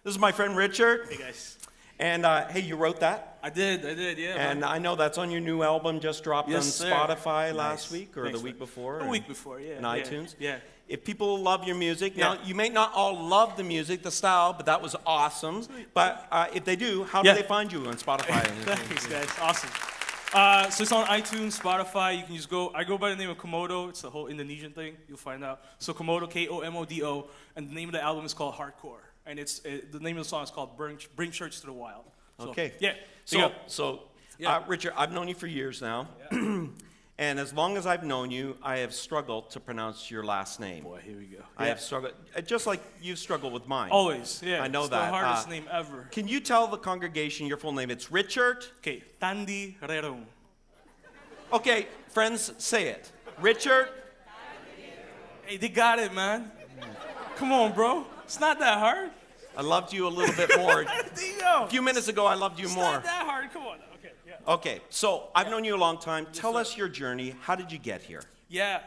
This is my friend Richard. Hey guys. And hey, you wrote that? I did, yeah. And man. I know that's on your new album, just dropped on Yes, sir. Spotify Nice. last week or Thanks, the week man. before. A week before, yeah. And iTunes. Yeah. If people love your music, Yeah. now you may not all love the music, the style, but that was awesome. But if they do, how do Yeah. they find you on Spotify? Thanks, guys. Awesome. So it's on iTunes, Spotify. You can just go. I go by the name of Komodo. It's the whole Indonesian thing. You'll find out. So Komodo, Komodo, and the name of the album is called Hardcore, and the name of the song is called Bring Church to the Wild. So, Okay. Yeah. So Yeah. Richard, I've known you for years now. Yeah. And as long as I've known you, I have struggled to pronounce your last name. Boy, here we go. I have struggled, just like you've struggled with mine. Always. Yeah. I know it's that. the hardest name ever. Can you tell the congregation your full name? It's Richard. Okay. Tandirerung. Okay, friends, say it. Richard. Hey, they got it, man. Come on, bro. It's not that hard. I loved you a little bit more. There you go. A few minutes ago, I loved you It's more. not that hard. Come on. Okay. Yeah. Okay, so I've known you a long time. Tell sir. us your journey. How did you get here? Yeah.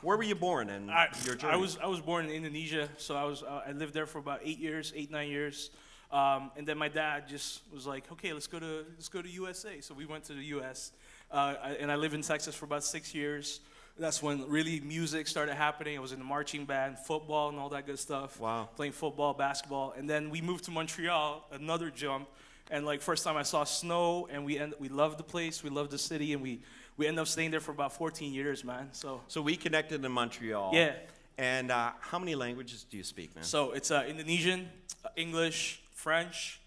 Where were you born and your journey? I was born in Indonesia, so I lived there for about 8 years, 9 years, and then my dad just was like, okay, let's go to USA. So we went to the U.S. And I lived in Texas for about 6 years. That's when really music started happening. I was in the marching band, football, and all that good stuff. Wow. Playing football, basketball, and then we moved to Montreal, another jump. And like first time I saw snow, and we loved the place, we loved the city, and we ended up staying there for about 14 years, man. So we connected in Montreal. yeah. And how many languages do you speak, man? So it's Indonesian, English, French.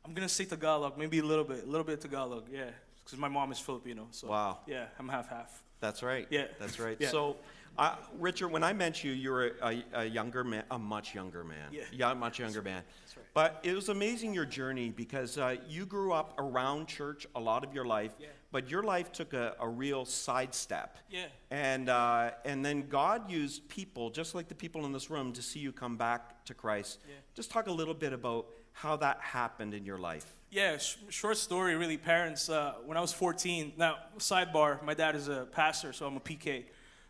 I'm gonna say Tagalog, maybe a little bit Tagalog, yeah, because my mom is Filipino. So Wow. yeah, I'm half. That's right. Yeah. That's right. Yeah. So, Richard, when I met you, you were a younger man, a much younger man. Yeah. Much younger man. That's right. But it was amazing your journey because you grew up around church a lot of your life, Yeah. but your life took a real sidestep. Yeah. And then God used people, just like the people in this room, to see you come back to Christ. Yeah. Just talk a little bit about how that happened in your life. Yeah, short story, really. Parents, when I was 14, now, sidebar, my dad is a pastor, so I'm a PK.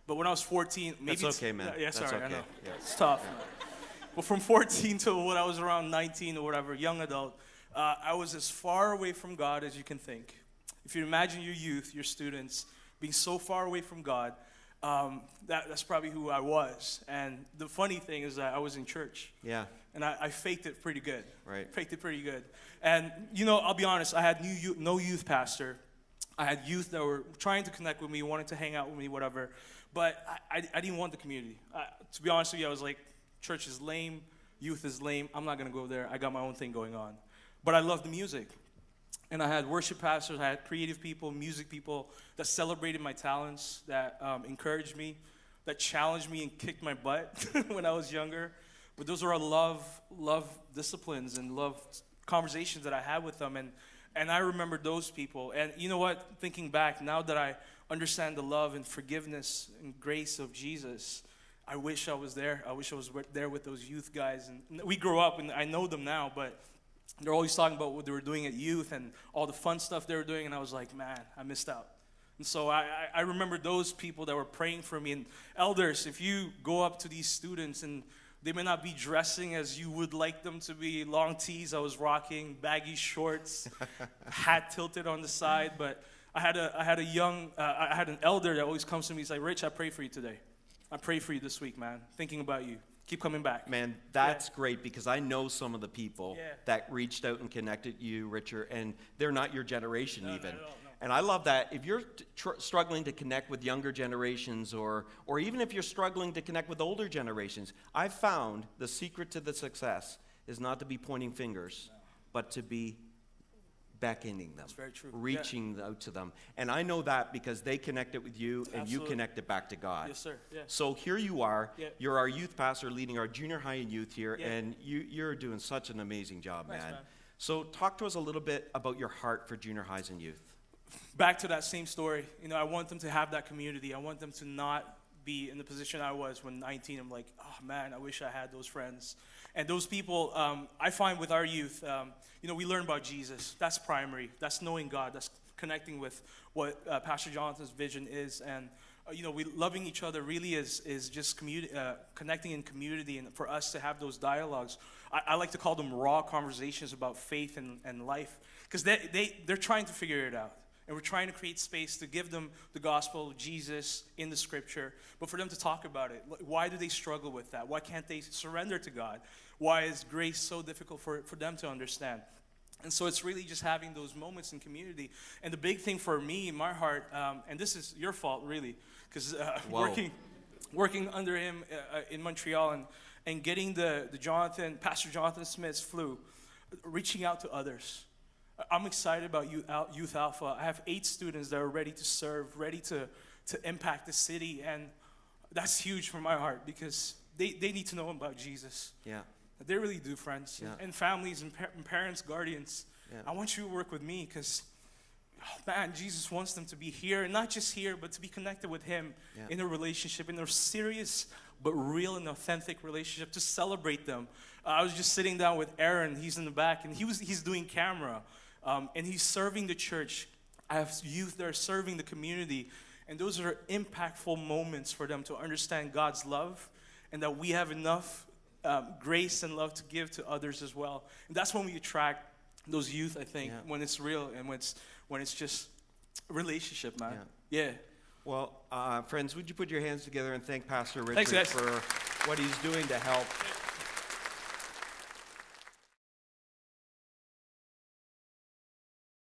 But when I was 14, maybe That's okay, man. Yeah, That's sorry, I okay. know. Yeah. It's tough. Yeah. But from 14 to when I was around 19 or whatever, young adult, I was as far away from God as you can think. If you imagine your youth, your students, being so far away from God, that's probably who I was. And the funny thing is that I was in church. Yeah. And I faked it pretty good. Right. Faked it pretty good. And, I'll be honest, I had no youth pastor. I had youth that were trying to connect with me, wanted to hang out with me, whatever. But I didn't want the community. To be honest with you, I was like, church is lame, youth is lame. I'm not going to go there. I got my own thing going on. But I loved the music. And I had worship pastors, I had creative people, music people that celebrated my talents, that encouraged me, that challenged me and kicked my butt when I was younger. But those are all love disciplines and love conversations that I had with them. And I remember those people. And you know what? Thinking back, now that I understand the love and forgiveness and grace of Jesus, I wish I was there. I wish I was there with those youth guys. And we grew up, and I know them now, but they're always talking about what they were doing at youth and all the fun stuff they were doing. And I was like, man, I missed out. And so I remember those people that were praying for me. And elders, if you go up to these students and they may not be dressing as you would like them to be, long tees I was rocking, baggy shorts, hat tilted on the side. But I had an elder that always comes to me. He's like, Rich, I pray for you today. I pray for you this week, man. Thinking about you. Keep coming back. Man, that's great because I know some of the people Yeah. that reached out and connected you, Richard, and they're not your generation even. Not at all, no. And I love that. If you're struggling to connect with younger generations or even if you're struggling to connect with older generations, I've found the secret to the success is not to be pointing fingers, but to be beckoning them. That's very true. Reaching out to them. And I know that because they connected with you and you Absolutely. connected back to God. Yes, sir. Yeah. So here you are. Yeah. You're our youth pastor leading our junior high and youth here, Yeah. and you're doing such an amazing job, Thanks, man. So talk to us a little bit about your heart for junior highs and youth. Back to that same story. I want them to have that community. I want them to not be in the position I was when 19. I'm like, oh man, I wish I had those friends. And those people, I find with our youth, we learn about Jesus. That's primary. That's knowing God. That's connecting with what Pastor Jonathan's vision is. And we loving each other really is just connecting in community, and for us to have those dialogues. I like to call them raw conversations about faith and life, because they're trying to figure it out. And we're trying to create space to give them the gospel of Jesus in the scripture, but for them to talk about it. Why do they struggle with that? Why can't they surrender to God? Why is grace so difficult for them to understand? And so it's really just having those moments in community. And the big thing for me in my heart, and this is your fault really, because working under him in Montreal and getting the Pastor Jonathan Smith's flu, reaching out to others. I'm excited about Youth Alpha. I have 8 students that are ready to serve, ready to impact the city, and that's huge for my heart because they need to know about Jesus. Yeah. They really do, friends. Yeah. And families and parents, guardians. Yeah. I want you to work with me because, man, Jesus wants them to be here, and not just here, but to be connected with him in a relationship, in a serious but real and authentic relationship, to celebrate them. I was just sitting down with Aaron. He's in the back, and he's doing camera, and he's serving the church. I have youth that are serving the community, and those are impactful moments for them to understand God's love and that we have enough grace and love to give to others as well. And that's when we attract those youth, I think, when it's real and when it's just a relationship, man. Yeah. Well, friends, would you put your hands together and thank Pastor Richard Thanks, guys. for what he's doing to help